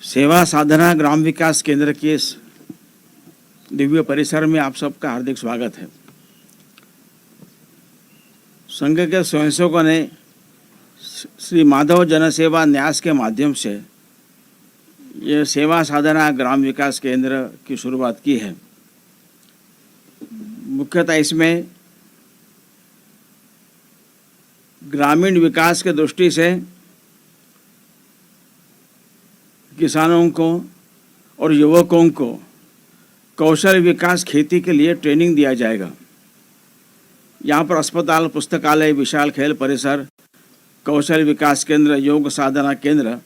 सेवा साधना ग्राम विकास केंद्र के इस दिव्य परिसर में आप सबका हार्दिक स्वागत है। संघ के स्वयंसेवकों ने श्री माधव जनसेवा न्यास के माध्यम से ये सेवा साधना ग्राम विकास केंद्र की शुरुआत की है। मुख्यतः इसमें ग्रामीण विकास के दृष्टि से किसानों को और युवकों को कौशल विकास खेती के लिए ट्रेनिंग दिया जाएगा। यहाँ पर अस्पताल, पुस्तकालय, विशाल खेल परिसर, कौशल विकास केंद्र, योग साधना केंद्र,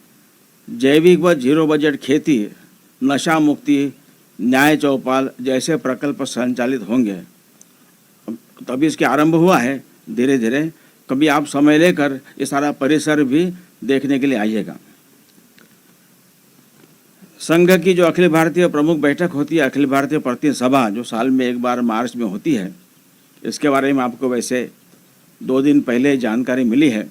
जैविक व जीरो बजट खेती, नशा मुक्ति, न्याय चौपाल जैसे प्रकल्प संचालित होंगे। तभी इसके आरंभ हुआ है धीरे धीरे। कभी आप समय लेकर ये सारा परिसर भी देखने के लिए आइएगा। संघ की जो अखिल भारतीय प्रमुख बैठक होती है, अखिल भारतीय प्रतिनिधि सभा, जो साल में एक बार मार्च में होती है, इसके बारे में आपको वैसे 2 दिन पहले जानकारी मिली है।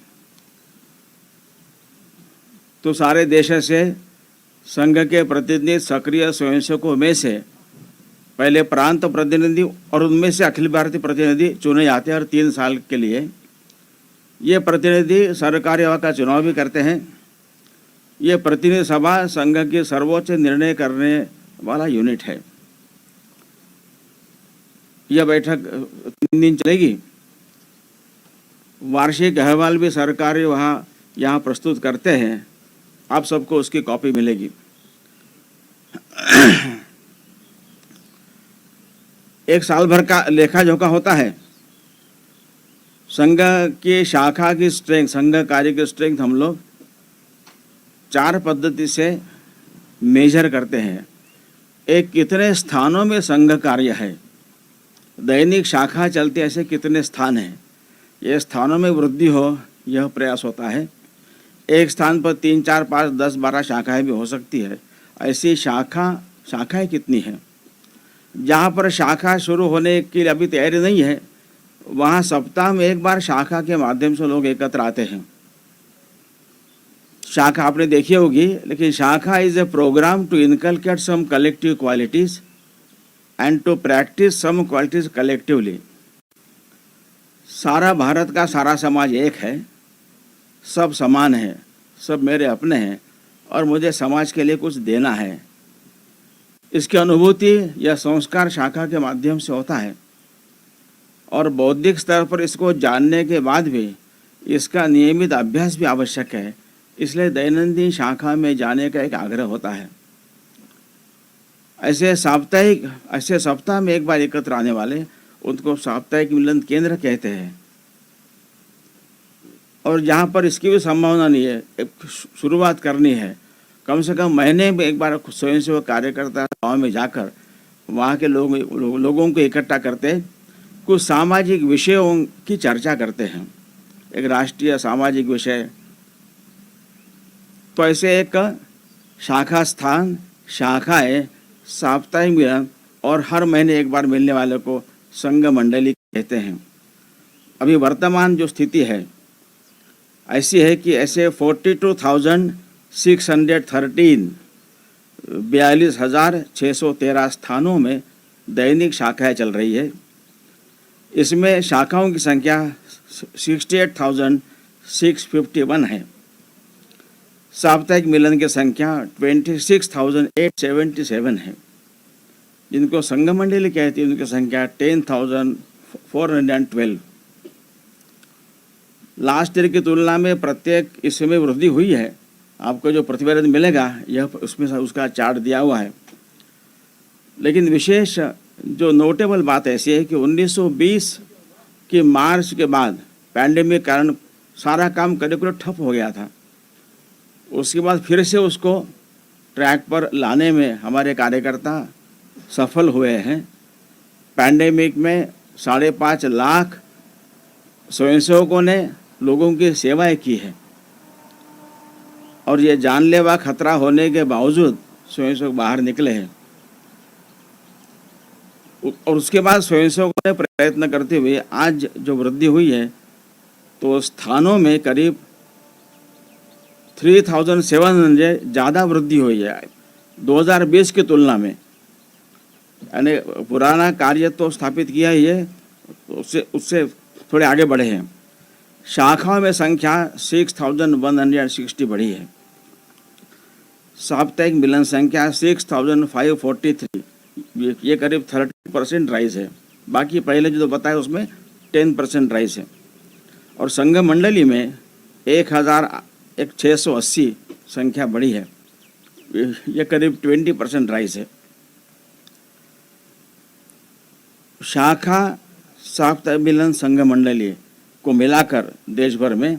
तो सारे देश से संघ के प्रतिनिधि, सक्रिय स्वयंसेवकों में से पहले प्रांत प्रतिनिधि और उनमें से अखिल भारतीय प्रतिनिधि चुने जाते हैं और 3 साल के लिए ये प्रतिनिधि सरकारी सेवा का चुनाव भी करते हैं। ये प्रतिनिधि सभा संघ की सर्वोच्च निर्णय करने वाला यूनिट है। यह बैठक 3 दिन चलेगी। वार्षिक अहवाल भी सरकारी यहाँ प्रस्तुत करते हैं। आप सबको उसकी कॉपी मिलेगी। एक साल भर का लेखा जोखा होता है। संघ की शाखा की स्ट्रेंथ, संघ कार्य की स्ट्रेंथ हम लोग 4 पद्धति से मेजर करते हैं। एक, कितने स्थानों में संघ कार्य है, दैनिक शाखा चलती ऐसे कितने स्थान हैं, ये स्थानों में वृद्धि हो यह प्रयास होता है। एक स्थान पर 3, 4, 5, 10, 12 शाखाएं भी हो सकती है। ऐसी शाखाएं कितनी हैं। जहाँ पर शाखा शुरू होने के लिए अभी तैयारी नहीं है, वहाँ सप्ताह में एक बार शाखा के माध्यम से लोग एकत्र आते हैं। शाखा आपने देखी होगी, लेकिन shakha is a programme to inculcate some collective qualities and to practise some qualities collectively. सारा भारत का सारा समाज एक है, सब समान है, सब मेरे अपने हैं और मुझे समाज के लिए कुछ देना है। इसकी अनुभूति या संस्कार शाखा के माध्यम से होता है और बौद्धिक स्तर पर इसको जानने के बाद भी इसका नियमित अभ्यास भी आवश्यक है। इसलिए दैनंदिन शाखा में जाने का एक आग्रह होता है। ऐसे सप्ताह में एक बार एकत्र आने वाले उनको साप्ताहिक मिलन केंद्र कहते हैं। और जहाँ पर इसकी भी संभावना नहीं है, शुरुआत करनी है, कम से कम महीने में एक बार स्वयंसेवक कार्यकर्ता गाँव में जाकर वहाँ के लोगों को इकट्ठा करते, कुछ सामाजिक विषयों की चर्चा करते हैं। एक राष्ट्रीय सामाजिक विषय, तो ऐसे एक शाखा स्थान, शाखाएं, साप्ताहिक मिलन और हर महीने एक बार मिलने वाले को संघ मंडली कहते हैं। अभी वर्तमान जो स्थिति है ऐसी है कि ऐसे 42,613 42,613 स्थानों में दैनिक शाखाएं चल रही है। इसमें शाखाओं की संख्या 68,651 है। साप्ताहिक मिलन की संख्या 26,877 है। जिनको संघ मंडली कहती है उनकी संख्या 10,412। लास्ट ईयर की तुलना में प्रत्येक इसमें वृद्धि हुई है। आपको जो प्रतिवेदन मिलेगा यह उसमें उसका चार्ट दिया हुआ है। लेकिन विशेष जो नोटेबल बात ऐसी है कि 1920 की मार्च के बाद पैंडेमिक कारण सारा काम करिकुलर ठप हो गया था। उसके बाद फिर से उसको ट्रैक पर लाने में हमारे कार्यकर्ता सफल हुए हैं। पैंडेमिक में 5.5 लाख स्वयंसेवकों ने लोगों की सेवाएं की है और ये जानलेवा खतरा होने के बावजूद स्वयंसेवक बाहर निकले हैं। और उसके बाद स्वयंसेवकों ने प्रयत्न करते हुए आज जो वृद्धि हुई है, तो स्थानों में करीब 3700 ज़्यादा वृद्धि हुई है 2020 की तुलना में। यानी पुराना कार्य तो स्थापित किया ही है, उससे उससे थोड़े आगे बढ़े हैं। शाखाओं में संख्या 6160 बढ़ी है। साप्ताहिक मिलन संख्या 6543, ये करीब 30% राइज है। बाकी पहले जो बताया उसमें 10% राइज है। और संघ मंडली में 1680 संख्या बढ़ी है, ये करीब 20% राइज है। शाखा साप्ताहिक मिलन संघ मंडली को मिलाकर देश भर में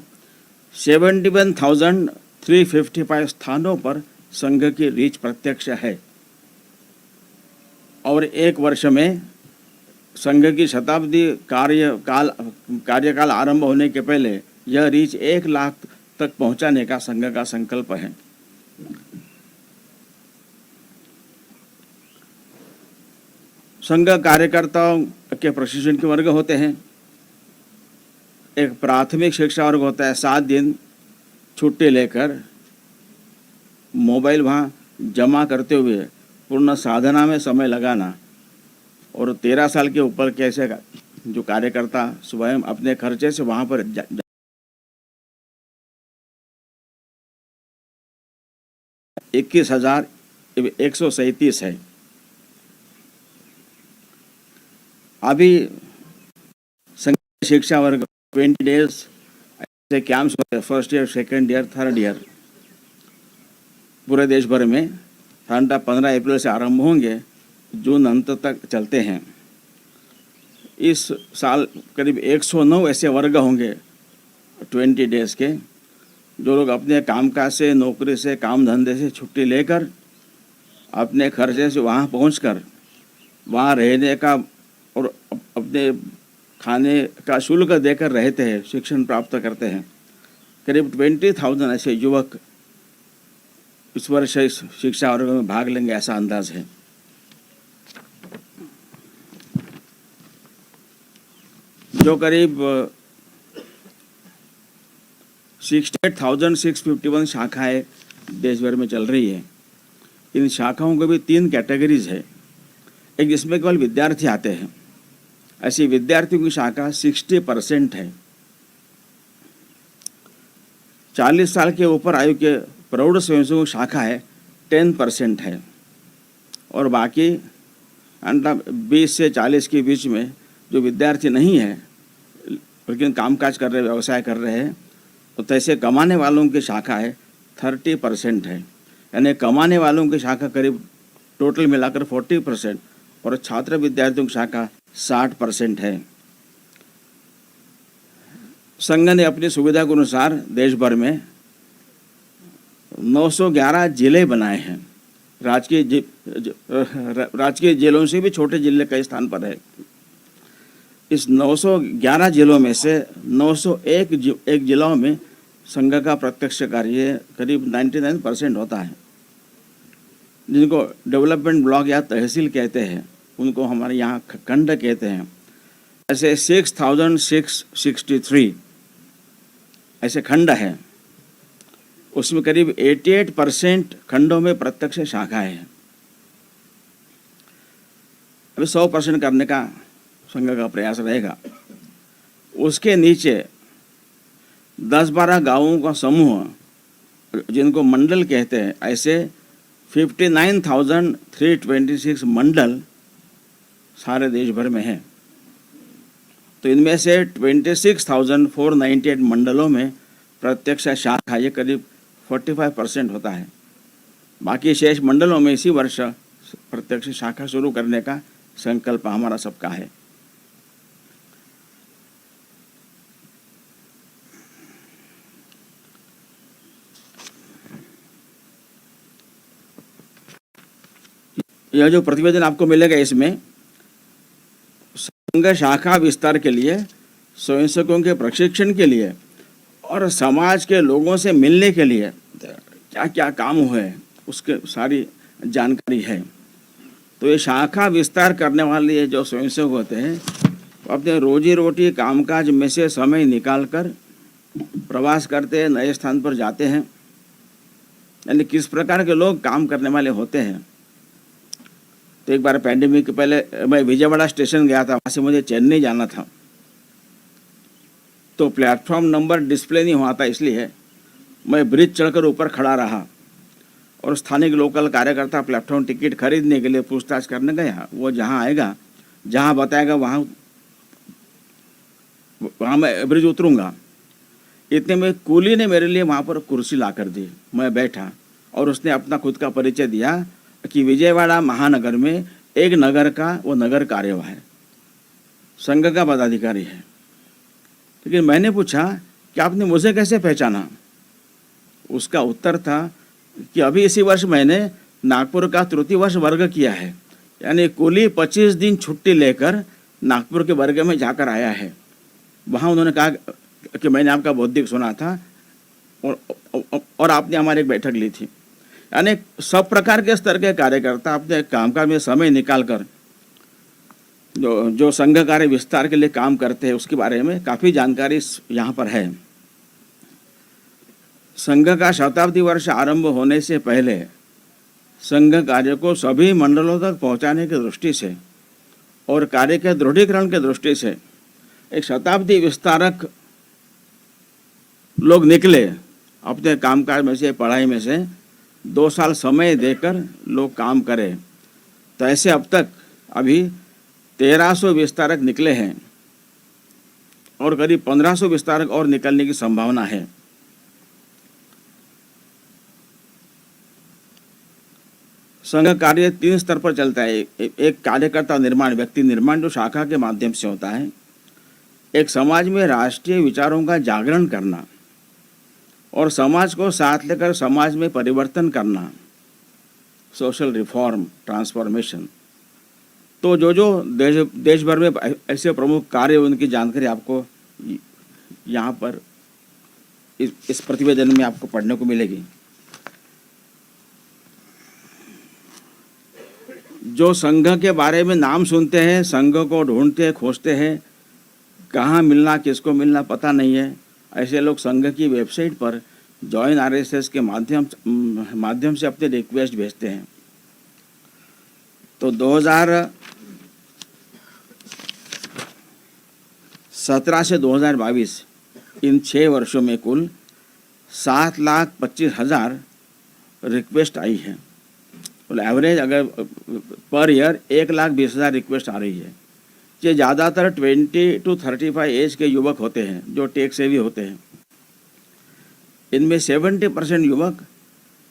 71,355 स्थानों पर संघ की रीच प्रत्यक्ष है। और एक वर्ष में संघ की शताब्दी कार्यकाल आरंभ होने के पहले यह रीच 1 लाख तक पहुंचाने का संघ का संकल्प है। संघ कार्यकर्ताओं के प्रशिक्षण के वर्ग होते हैं। एक प्राथमिक शिक्षा वर्ग होता है, 7 दिन छुट्टी लेकर मोबाइल वहाँ जमा करते हुए पूर्ण साधना में समय लगाना। और 13 साल के ऊपर कैसे जो कार्यकर्ता स्वयं अपने खर्चे से वहाँ पर 21,137 है। अभी संघ शिक्षा वर्ग 20 डेज ऐसे कैंप्स होते हैं, first year, second year, third year, पूरे देश भर में। 15 अप्रैल से आरंभ होंगे, जून अंत तक चलते हैं। इस साल करीब 109 ऐसे वर्ग होंगे 20 डेज के, जो लोग अपने कामकाज से, नौकरी से, काम धंधे से छुट्टी लेकर अपने खर्चे से वहाँ पहुँचकर वहाँ रहने का और अपने खाने का शुल्क देकर रहते हैं, शिक्षण प्राप्त करते हैं। करीब 20,000 ऐसे युवक इस वर्ष इस शिक्षा वर्ग में भाग लेंगे, ऐसा अंदाज है। जो करीब 68,651 शाखाएं देश भर में चल रही है। इन शाखाओं को भी 3 कैटेगरीज है। एक जिसमें केवल विद्यार्थी आते हैं, ऐसी विद्यार्थियों की शाखा 60% है। 40 साल के ऊपर आयु के प्रौढ़ स्वयंसेवक शाखा है 10% है। और बाकी 20 से 40 के बीच में जो विद्यार्थी नहीं है लेकिन कामकाज कर रहे, व्यवसाय कर रहे हैं, तो तैसे कमाने वालों की शाखा है 30% है। यानी कमाने वालों की शाखा करीब टोटल मिलाकर 40% और छात्र विद्यार्थियों की शाखा 60% है। संघ ने अपनी सुविधा के अनुसार देश भर में 911 जिले बनाए हैं। राजकीय जिलों से भी छोटे जिले कई स्थान पर है। इस 911 जिलों में से 901 जिलों में संघ का प्रत्यक्ष कार्य करीब 99% होता है। जिनको डेवलपमेंट ब्लॉक या तहसील कहते हैं, उनको हमारे यहाँ खंड कहते हैं। ऐसे 6,663 ऐसे खंड हैं। उसमें करीब 88% खंडों में प्रत्यक्ष शाखाएं हैं। अभी 100% करने का संघ का प्रयास रहेगा। उसके नीचे 10-12 गांवों का समूह, जिनको मंडल कहते हैं, ऐसे 59,326 मंडल सारे देश भर में हैं। तो इनमें से 26,498 मंडलों में प्रत्यक्ष शाखा, ये करीब 45% होता है। बाकी शेष मंडलों में इसी वर्ष प्रत्यक्ष शाखा शुरू करने का संकल्प हमारा सबका है। यह जो प्रतिवेदन आपको मिलेगा, इसमें संघ शाखा विस्तार के लिए, स्वयंसेवकों के प्रशिक्षण के लिए और समाज के लोगों से मिलने के लिए क्या क्या काम हुए उसके सारी जानकारी है। तो ये शाखा विस्तार करने वाले जो स्वयंसेवक होते हैं, वो अपने रोजी रोटी कामकाज में से समय निकालकर प्रवास करते हैं, नए स्थान पर जाते हैं यानी किस प्रकार के लोग काम करने वाले होते हैं। तो एक बार पैंडेमिक के पहले मैं विजयवाड़ा स्टेशन गया था, वहाँ से मुझे चेन्नई जाना था। तो प्लेटफॉर्म नंबर डिस्प्ले नहीं हुआ था, इसलिए मैं ब्रिज चढ़कर ऊपर खड़ा रहा और स्थानिक लोकल कार्यकर्ता प्लेटफॉर्म टिकट खरीदने के लिए पूछताछ करने गया। वो जहाँ आएगा, जहाँ बताएगा, वहाँ मैं ब्रिज उतरूँगा। इतने में कूली ने मेरे लिए वहाँ पर कुर्सी ला कर दी। मैं बैठा और उसने अपना खुद का परिचय दिया कि विजयवाड़ा महानगर में एक नगर का वो नगर कार्यवाह है, संघ का पदाधिकारी है। लेकिन मैंने पूछा कि आपने मुझे कैसे पहचाना? उसका उत्तर था कि अभी इसी वर्ष मैंने नागपुर का तृतीय वर्ष वर्ग किया है। यानी कूली 25 दिन छुट्टी लेकर नागपुर के वर्ग में जाकर आया है। वहाँ उन्होंने कहा कि मैंने आपका बौद्धिक सुना था और आपने हमारी एक बैठक ली थी। यानी सब प्रकार के स्तर के कार्यकर्ता अपने कामकाज में समय निकालकर जो संघ कार्य विस्तार के लिए काम करते हैं, उसके बारे में काफ़ी जानकारी यहाँ पर है। संघ का शताब्दी वर्ष आरंभ होने से पहले संघ कार्य को सभी मंडलों तक पहुँचाने की दृष्टि से और कार्य के दृढ़ीकरण की दृष्टि से एक शताब्दी विस्तारक लोग निकले। अपने कामकाज में से, पढ़ाई में से 2 साल समय देकर लोग काम करें। तो ऐसे अब तक अभी 1300 विस्तारक निकले हैं और करीब 1500 विस्तारक और निकलने की संभावना है। संघ कार्य 3 स्तर पर चलता है। एक कार्यकर्ता निर्माण, व्यक्ति निर्माण जो शाखा के माध्यम से होता है। एक समाज में राष्ट्रीय विचारों का जागरण करना और समाज को साथ लेकर समाज में परिवर्तन करना, सोशल रिफॉर्म, ट्रांसफॉर्मेशन। तो जो देश भर में ऐसे प्रमुख कार्य, उनकी जानकारी आपको यहाँ पर इस प्रतिवेदन में आपको पढ़ने को मिलेगी। जो संघ के बारे में नाम सुनते हैं, संघ को ढूंढते हैं, खोजते हैं, कहाँ मिलना, किसको मिलना पता नहीं है, ऐसे लोग संघ की वेबसाइट पर जॉइन आरएसएस के माध्यम से अपने रिक्वेस्ट भेजते हैं। तो 2017 से 2022 इन 6 वर्षों में कुल 7,25,000 रिक्वेस्ट आई है। तो एवरेज अगर पर ईयर 1,20,000 रिक्वेस्ट आ रही है। ये ज़्यादातर 20 to 35 एज के युवक होते हैं जो टेक सेवी होते हैं। इनमें 70% युवक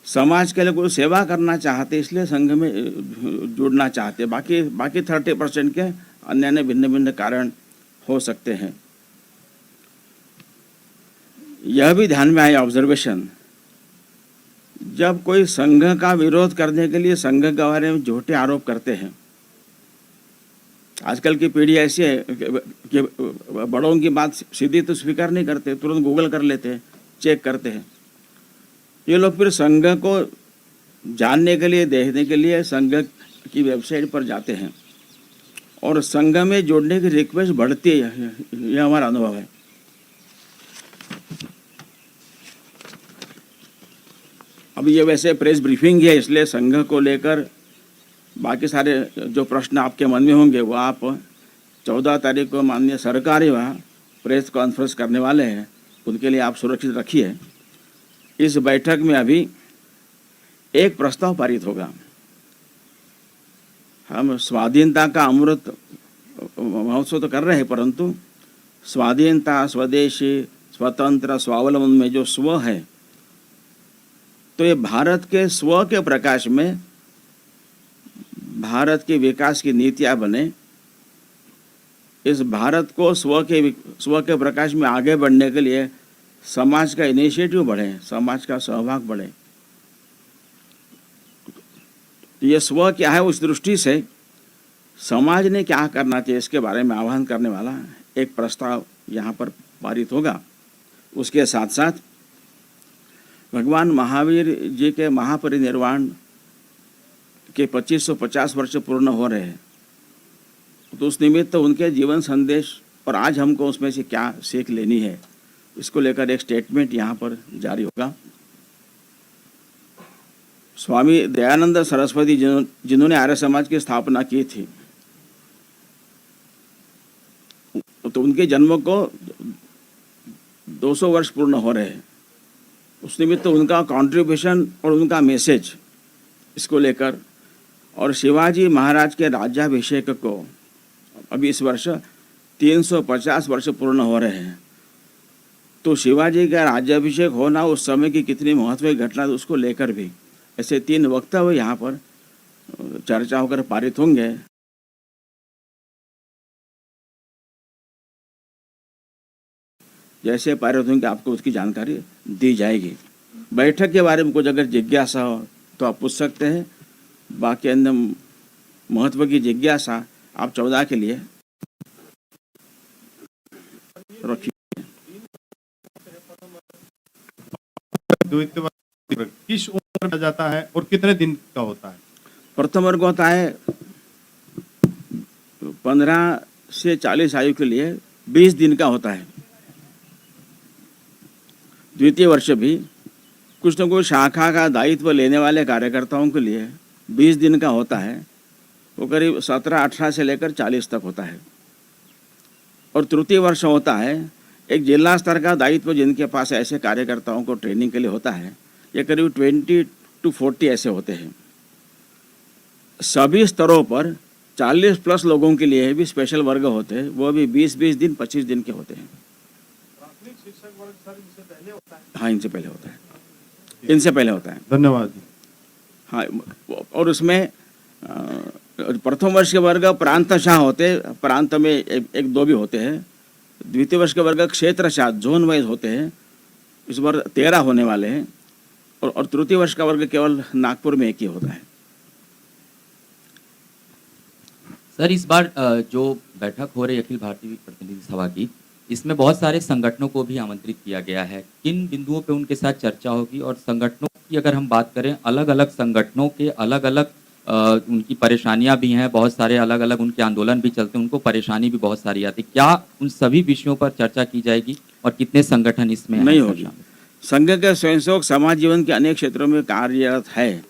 समाज के लिए कोई सेवा करना चाहते, इसलिए संघ में जुड़ना चाहते। बाकी 30% के अन्य भिन्न भिन्न कारण हो सकते हैं। यह भी ध्यान में आया ऑब्जर्वेशन, जब कोई संघ का विरोध करने के लिए संघ के बारे में झूठे आरोप करते हैं। आजकल की पीढ़ी ऐसी है कि बड़ों की बात सीधी तो स्वीकार नहीं करते, तुरंत गूगल कर लेते हैं, चेक करते हैं। ये लोग फिर संघ को जानने के लिए, देखने के लिए संघ की वेबसाइट पर जाते हैं और संघ में जोड़ने की रिक्वेस्ट बढ़ती है। यह हमारा अनुभव है। अब ये वैसे प्रेस ब्रीफिंग है, इसलिए संघ को लेकर बाकी सारे जो प्रश्न आपके मन में होंगे वो आप 14 तारीख को माननीय सरकारी वहाँ प्रेस कॉन्फ्रेंस करने वाले हैं, उनके लिए आप सुरक्षित रखिए। इस बैठक में अभी एक प्रस्ताव पारित होगा। हम स्वाधीनता का अमृत महोत्सव तो कर रहे हैं, परंतु स्वाधीनता, स्वदेशी, स्वतंत्र, स्वावलंबन में जो स्व है, तो ये भारत के स्व के प्रकाश में भारत के विकास की नीतियाँ बने। इस भारत को स्व के प्रकाश में आगे बढ़ने के लिए समाज का इनिशिएटिव बढ़े, समाज का सहभाग बढ़े। ये स्व क्या है, उस दृष्टि से समाज ने क्या करना चाहिए, इसके बारे में आह्वान करने वाला एक प्रस्ताव यहाँ पर पारित होगा। उसके साथ साथ भगवान महावीर जी के महापरिनिर्वाण के 2550 वर्ष पूर्ण हो रहे हैं, तो उस निमित्त उनके जीवन संदेश और आज हमको उसमें से क्या सीख लेनी है, इसको लेकर एक स्टेटमेंट यहाँ पर जारी होगा। स्वामी दयानंद सरस्वती जिन्होंने आर्य समाज की स्थापना की थी, तो उनके जन्म को 200 वर्ष पूर्ण हो रहे हैं। उस निमित्त तो उनका कंट्रीब्यूशन और उनका मैसेज इसको लेकर, और शिवाजी महाराज के राज्याभिषेक को अभी इस वर्ष 350 वर्ष पूर्ण हो रहे हैं। तो शिवाजी का राज्याभिषेक होना उस समय की कितनी महत्वपूर्ण घटना, उसको लेकर भी ऐसे 3 वक्तव्य यहाँ पर चर्चा होकर पारित होंगे। जैसे पारित होंगे आपको उसकी जानकारी दी जाएगी। बैठक के बारे में कुछ अगर जिज्ञासा हो तो आप पूछ सकते हैं, बाकी अन्य महत्व की जिज्ञासा आप 14 के लिए रखिए। किस उम्र में जाता है और कितने दिन का होता है? प्रथम वर्ग होता है 15 से 40 आयु के लिए 20 दिन का होता है। द्वितीय वर्ष भी कुछ न कुछ शाखा का दायित्व लेने वाले कार्यकर्ताओं के लिए 20 दिन का होता है। वो करीब 17-18 से लेकर 40 तक होता है। और तृतीय वर्ष होता है एक जिला स्तर का दायित्व जिनके पास ऐसे कार्यकर्ताओं को ट्रेनिंग के लिए होता है। ये करीब 20 to 40 ऐसे होते हैं। सभी स्तरों पर 40 प्लस लोगों के लिए भी स्पेशल वर्ग होते हैं, वो भी 20-20 दिन 25 दिन के होते हैं। प्राथमिक शिक्षक वर्ग सर इनसे पहले होता है? हाँ, इनसे पहले होता है, इनसे पहले होता है। धन्यवाद। हाँ, और उसमें प्रथम वर्ष के वर्ग प्रांतशाह होते, प्रांत में एक दो भी होते हैं। द्वितीय वर्ष के वर्ग क्षेत्रशाह जोन वाइज होते हैं, इस बार 13 होने वाले हैं। और तृतीय वर्ष का वर्ग केवल नागपुर में एक ही होता है। सर, इस बार जो बैठक हो रही अखिल भारतीय प्रतिनिधि सभा की, इसमें बहुत सारे संगठनों को भी आमंत्रित किया गया है। किन बिंदुओं पे उनके साथ चर्चा होगी? और संगठनों की अगर हम बात करें, अलग अलग संगठनों के अलग अलग उनकी परेशानियां भी हैं, बहुत सारे अलग अलग उनके आंदोलन भी चलते हैं, उनको परेशानी भी बहुत सारी आती। क्या उन सभी विषयों पर चर्चा की जाएगी और कितने संगठन इसमें नहीं होगी? संघ के स्वयंसेवक समाज जीवन के अनेक क्षेत्रों में कार्यरत है।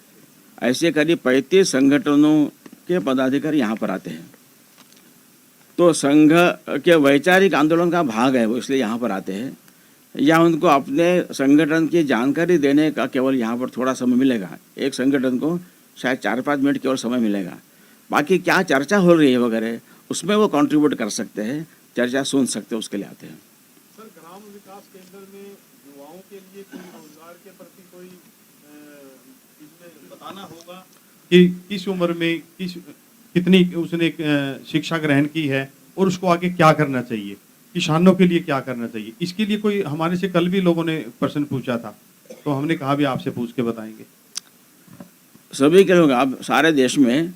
ऐसे करीब 35 संगठनों के पदाधिकारी यहाँ पर आते हैं। तो संघ के वैचारिक आंदोलन का भाग है वो, इसलिए यहाँ पर आते हैं। या उनको अपने संगठन की जानकारी देने का केवल यहाँ पर थोड़ा समय मिलेगा। एक संगठन को शायद 4-5 मिनट केवल समय मिलेगा। बाकी क्या चर्चा हो रही है वगैरह, उसमें वो कंट्रीब्यूट कर सकते हैं, चर्चा सुन सकते हैं, उसके लिए आते हैं। सर, ग्राम विकास केंद्र में युवाओं के लिए कोई रोजगार के प्रति कोई इसमें बताना होगा कि किस उम्र में कितनी उसने शिक्षा ग्रहण की है और उसको आगे क्या करना चाहिए, किसानों के लिए क्या करना चाहिए। इसके लिए कोई हमारे से कल भी लोगों ने प्रश्न पूछा था, तो हमने कहा भी आपसे पूछ के बताएंगे। सभी के लोग अब सारे देश में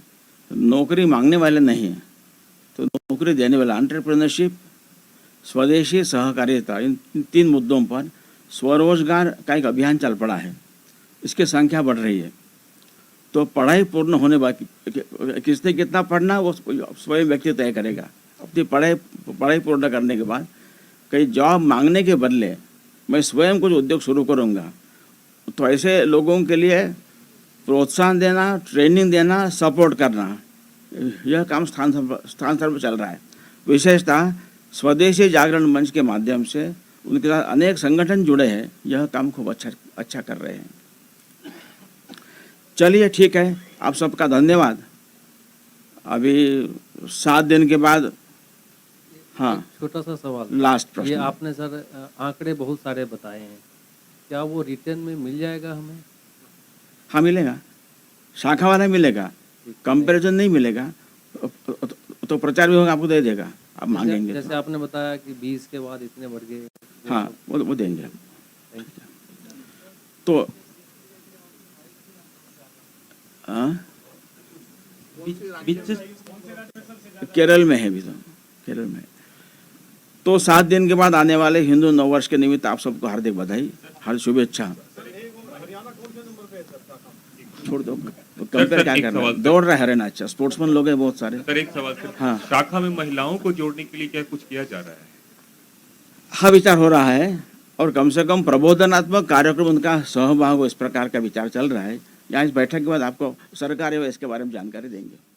नौकरी मांगने वाले नहीं हैं, तो नौकरी देने वाला एंटरप्रेन्योरशिप, स्वदेशी सहकारिता, इन 3 मुद्दों पर स्वरोजगार का एक अभियान चल पड़ा है। इसकी संख्या बढ़ रही है। तो पढ़ाई पूर्ण होने बाकी, किसने कितना पढ़ना वो स्वयं व्यक्ति तय करेगा। अपनी पढ़ाई पूर्ण करने के बाद कहीं जॉब मांगने के बदले मैं स्वयं कुछ उद्योग शुरू करूँगा, तो ऐसे लोगों के लिए प्रोत्साहन देना, ट्रेनिंग देना, सपोर्ट करना, यह काम स्थान स्तर पर चल रहा है। विशेषतः स्वदेशी जागरण मंच के माध्यम से उनके साथ अनेक संगठन जुड़े हैं, यह काम खूब अच्छा कर रहे हैं। चलिए ठीक है, आप सबका धन्यवाद। अभी 7 दिन के बाद, हाँ, छोटा सा सवाल, लास्ट प्रश्न। ये आपने सर आंकड़े बहुत सारे बताए हैं, क्या वो रिटर्न में मिल जाएगा हमें? हाँ, मिलेगा, शाखा वाला मिलेगा, कंपैरिजन नहीं मिलेगा तो प्रचार विभाग आपको दे देगा, आप मांगेंगे। जैसे आपने बताया कि 20 के बाद इतने बढ़ गए, हाँ, वो देंगे। Thank you. तो केरल में है अभी, तो केरल में। तो 7 दिन के बाद आने वाले हिंदू नववर्ष के निमित्त आप सबको हार्दिक बधाई, हार्दिक शुभेच्छा। छोड़ दो, कंपेयर क्या करना, दौड़ रहा है हरियाणा। अच्छा, स्पोर्ट्समैन लोग हैं बहुत सारे। सर, एक सवाल सर, हाँ, शाखा में महिलाओं को जोड़ने के लिए क्या कुछ किया जा रहा है? हाँ, विचार हो रहा है। और कम से कम प्रबोधनात्मक कार्यक्रम उनका सहभाग हो, इस प्रकार का विचार चल रहा है। यहाँ इस बैठक के बाद आपको सरकार है इसके बारे में जानकारी देंगे।